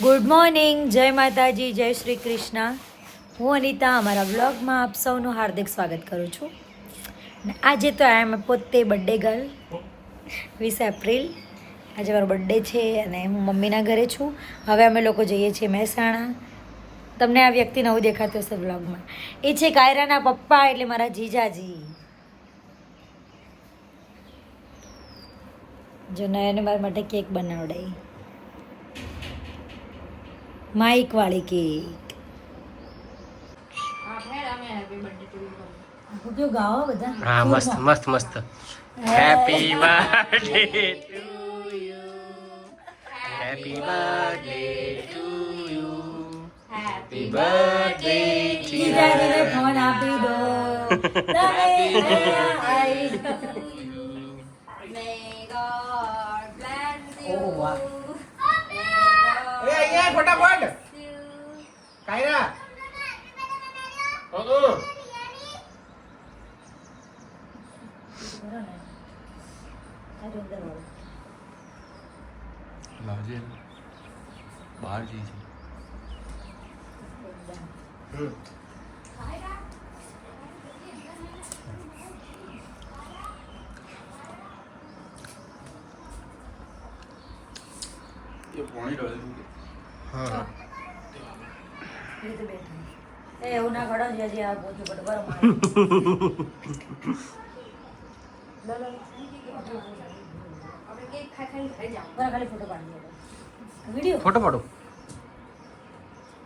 Good morning, જય માતાજી, જય શ્રી કૃષ્ણ. હું અનિતા અમારા બ્લોગમાં આપ સૌનું હાર્દિક સ્વાગત કરું છું. આજે તો આઈ એમ પોતે બર્થડે ગર્લ 20 એપ્રિલ. આજે મારો બર્થડે છે અને હું મમ્મીના ઘરે છું. હવે અમે લોકો જઈએ છીએ મહેસાણા. તમને આ વ્યક્તિ નવું દેખાતું હશે બ્લોગમાં. એ છે કાયરાના પપ્પા, એટલે મારા જીજાજી. જો નયને મારા માટે કેક બનાવડાવી, માઇક વાળી કેક. કયો ગાઓ બધા? હા, મસ્ત મસ્ત મસ્ત. Happy birthday to you, happy birthday to you, happy birthday જીજાજીને ફોન આપી દો. ફટાફટ કાયરા લાવજે બહાર જઈ છે. હા એવું ના ખડો છે આ પોતું પર બરાબર. ફોટો પાડો.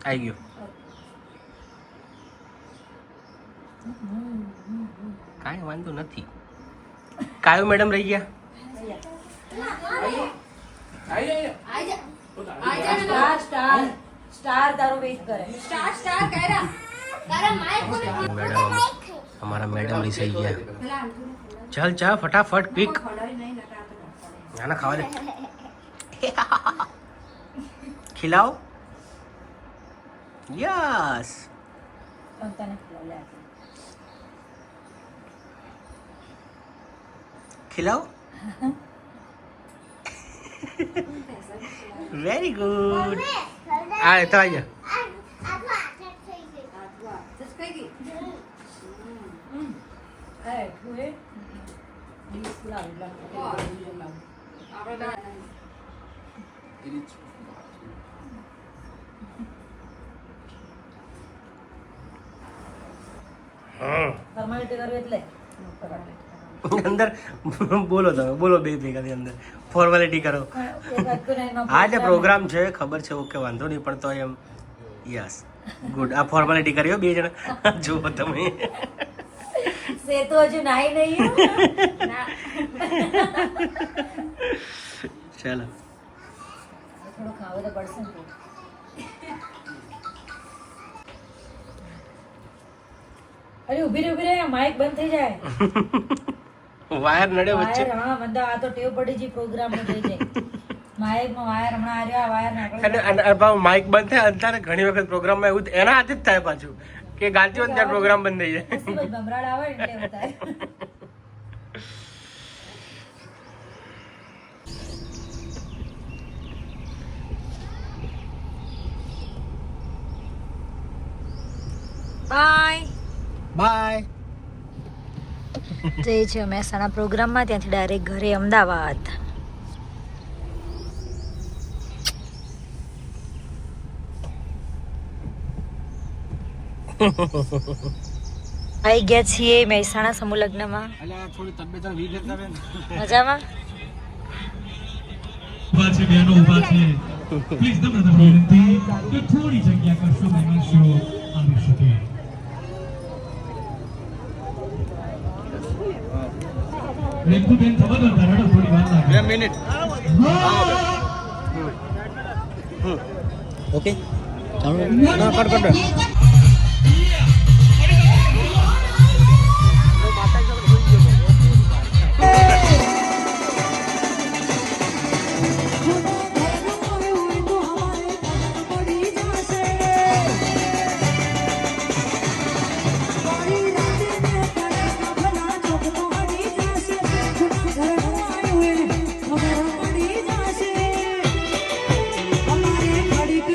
આવી ગયો. કાંઈ વાંધો નથી. કાયો મેડમ રહી ગયા. સ્ટાર તારો વેઇટ કરે. મેડમ અમારા મેડમ રીસાઈ ગયા. ચાલ ચા ફટાફટ પીક. નાના ખાવા દે. ખીલાઓ. યસ. ખીલાઓ. Very good. આ તો આવી જા. ફોર્માલિટી કરવી એટલે અંદર બોલો તમે બોલો બે ભેગા અંદર ફોર્માલિટી કરો. આજે પ્રોગ્રામ છે ખબર છે, ઓકે વાંધો નહીં, પણ તો એમ યસ ગુડ. આ ફોર્માલિટી કર્યો બે જણા જુઓ તમે. સે તો હજુ નાઈ નહીં. ચાલો થોડું ખાવું તો પડશે ને. અરે ઉભી રે માઇક બંધ થઈ જાય. વાયર નડ્યો વચ્ચે. હા મને આ તો ટેવ પડી જી પ્રોગ્રામ માં થઈ જાય. માઇક માં વાયર હમણાં આવ્યો, આ વાયર નાખો. અને માઇક બંધ થાય અંતારે ઘણી વખત પ્રોગ્રામમાં એવું એના હાથે જ થાય પાછું કે ગાતી હોય ત્યારે પ્રોગ્રામ બંધ થઈ જાય. ભમરાડ આવે એટલે એવું થાય. Bye bye. જઈએ છીએ મહેસાણા પ્રોગ્રામમાં, ત્યાંથી ડાયરેક્ટ ઘરે અમદાવાદ. આવી ગયા છીએ મહેસાણા સમૂહ લગ્નમાં. મજામાં. ઓકે ચાલો કટ. ખડી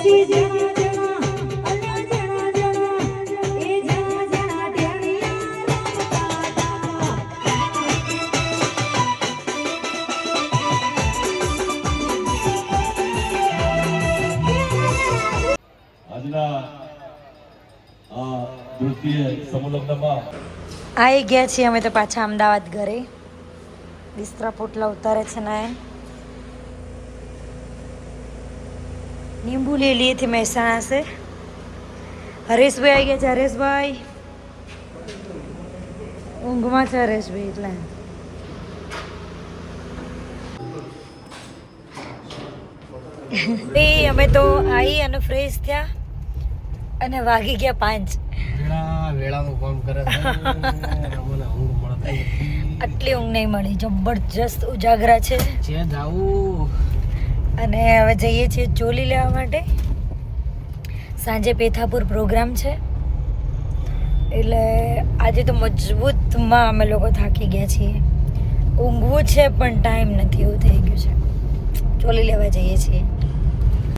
પછી જણા જણા અલા જણા જણા એ જણા જણા આજના આ નૃત્ય સંલગ્નમાં આવી ગયા છીએ અમે તો પાછા અમદાવાદ ઘરે બિસ્તરા પોટલા ઉતારે છે ને नींबू ले लिए थे महसाणा से हरेशभाई આવી ગયા છે હરેશભાઈ ઊંઘમાં છે હરેશભાઈ એટલે અમે તો આવી અને ફ્રેશ થયા અને વાગી ગયા 5 વેળાનું કામ કરે છે મને ઊંઘ મળતી આટલી ઊંઘ નહીં મળી જબરજસ્ત ઉજાગરા છે જાવું અને હવે જઈએ છીએ ચોલી લેવા માટે સાંજે પેથાપુર પ્રોગ્રામ છે એટલે આજે તો મજબૂતમાં અમે લોકો થાકી ગયા છીએ ઊંઘવું છે પણ ટાઈમ નથી એવું થઈ ગયું છે ચોલી લેવા જઈએ છીએ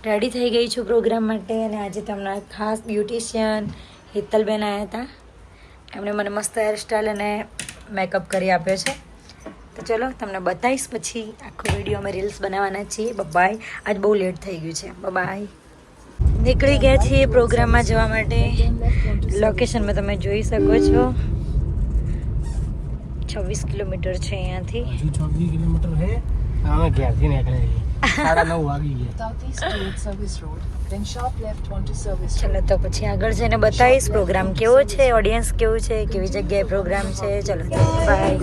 રેડી થઈ ગઈ છું પ્રોગ્રામ માટે અને આજે તમને ખાસ બ્યુટિશિયન હેતલબેન આવ્યા હતા એમણે મને મસ્ત હેરસ્ટાઈલ અને મેકઅપ કરી આપ્યો છે તો ચલો તમને બતાવીશ પછી આખો વિડીયો અમે રીલ્સ બનાવવાના છીએ બાય આજ બહુ લેટ થઈ ગયું છે બાય નીકળી ગયા છીએ પ્રોગ્રામમાં જવા માટે લોકેશનમાં તમે જોઈ શકો છો 26 કિલોમીટર છે અહીંયાથી હજુ 26 કિલોમીટર છે અમે ઘેરથી નીકળ્યા 9:30 વાગી ગયા Southeast towards Service Road, then sharp left onto Service Road. ચલો તો પછી આગળ જઈને બતાવીશ પ્રોગ્રામ કેવો છે ઓડિયન્સ કેવું છે કેવી જગ્યાએ પ્રોગ્રામ છે ચલો બાય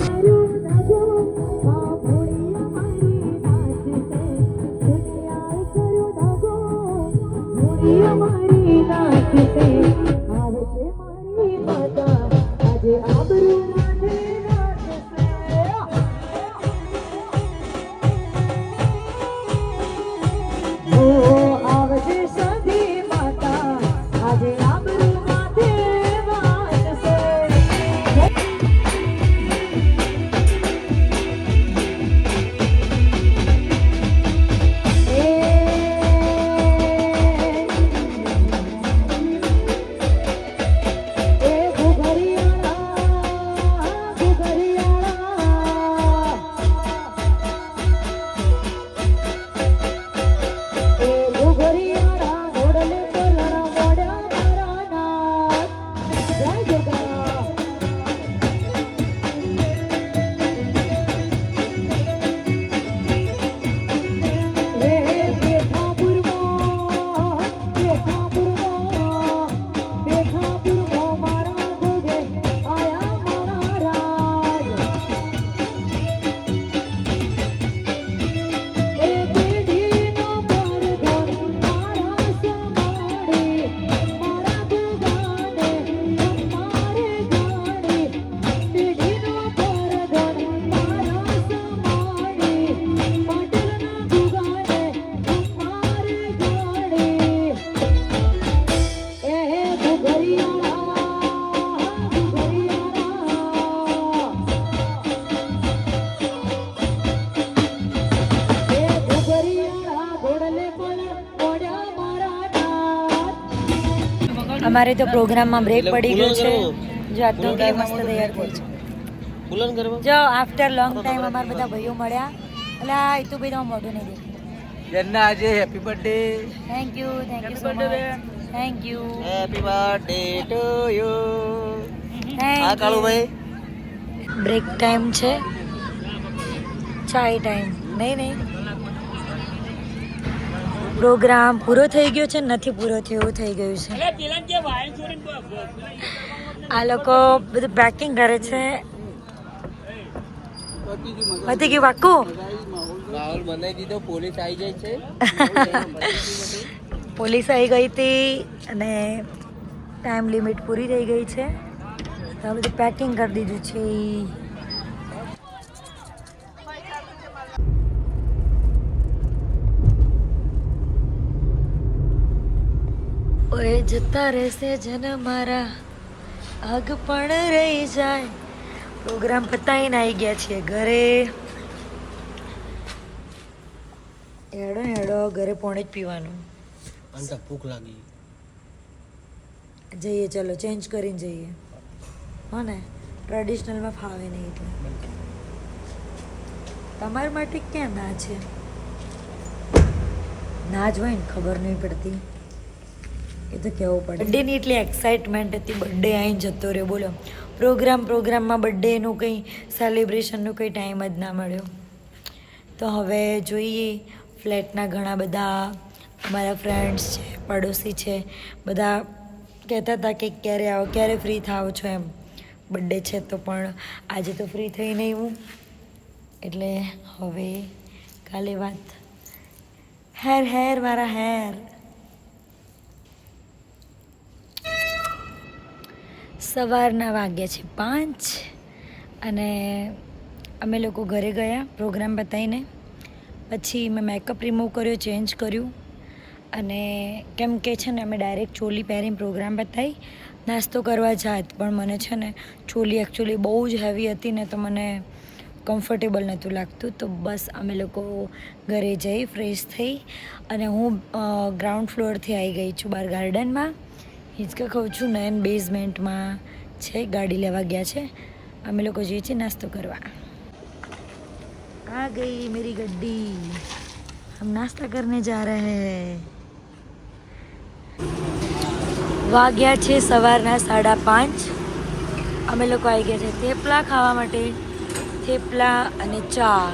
અમારે તો પ્રોગ્રામમાં બ્રેક પડી ગયો છે જો આ તો કેવી મસ્ત તૈયાર થઈ છે જો આફ્ટર લોંગ ટાઈમ અમારા બધા ભાઈઓ મળ્યા એટલે આ એ તો ભાઈ તો મોઢું નહીં દેખ્યું જન્ના આજે happy birthday thank you so much thank you happy birthday to you આ કાળુભાઈ બ્રેક ટાઈમ છે ચાય ટાઈમ નહીં પ્રોગ્રામ પૂરો થઈ ગયો છે નથી પૂરો થયો એવું થઈ ગયું છે આ લોકો બધું પેકિંગ કરે છે પતી ગયું પાક્કું રાહુલ બનાવી દીધો પોલીસ આવી જાય છે પોલીસ આવી ગઈ હતી અને ટાઈમ લિમિટ પૂરી થઈ ગઈ છે તો આ બધું પેકિંગ કરી દીધું છે ઓએ જતા રહેશે જન મારા આગ પણ રહી જાય પ્રોગ્રામ પતાવીને આવી ગયા છીએ ઘરે હેડો ઘરે પોણે જ પીવાનું અને તો ભૂખ લાગી જઈએ ચલો ચેન્જ કરીને જઈએ હો ને ટ્રેડિશનલમાં ફાવે નહીં એટલે તમારા માટે ક્યાં ના છે ના જ હોય ને ખબર નહીં પડતી એ તો કહેવું પડે બર્થડેની એટલી એક્સાઇટમેન્ટ હતી બર્થડે આવીને જતો રહ્યો બોલો પ્રોગ્રામમાં બર્થડેનું કંઈ સેલિબ્રેશનનું કંઈ ટાઈમ જ ના મળ્યો તો હવે જોઈએ ફ્લેટના ઘણા બધા અમારા ફ્રેન્ડ્સ છે પડોશી છે બધા કહેતા હતા કે ક્યારે ફ્રી થાવ છો એમ બર્થડે છે તો પણ આજે તો ફ્રી થઈ નહીં હું એટલે હવે કાલે વાત હેર મારા હેર સવારના વાગ્યા છે 5 અને અમે લોકો ઘરે ગયા પ્રોગ્રામ બતાવીને પછી મેં મેકઅપ રિમૂવ કર્યો ચેન્જ કર્યું અને કેમ કે છે ને અમે ડાયરેક્ટ ચોલી પહેરીને પ્રોગ્રામ બતાવી નાસ્તો કરવા જાત પણ મને છે ને ચોલી એકચ્યુઅલી બહુ જ હેવી હતી ને તો મને કમ્ફર્ટેબલ નહોતું લાગતું તો બસ અમે લોકો ઘરે જઈ ફ્રેશ થઈ અને હું ગ્રાઉન્ડ ફ્લોરથી આવી ગઈ છું બહાર ગાર્ડનમાં હિંચકા ખાઉં છું નયન બેઝમેન્ટમાં છે ગાડી લેવા ગયા છે અમે લોકો જઈએ છીએ નાસ્તો કરવા आ गई मेरी गड्डी हम नाश्ता करने जा रहे हैं वाग्या છે સવારના 5:30 અમે લોકો આવી ગયા છે થેપલા ખાવા માટે થેપલા અને ચા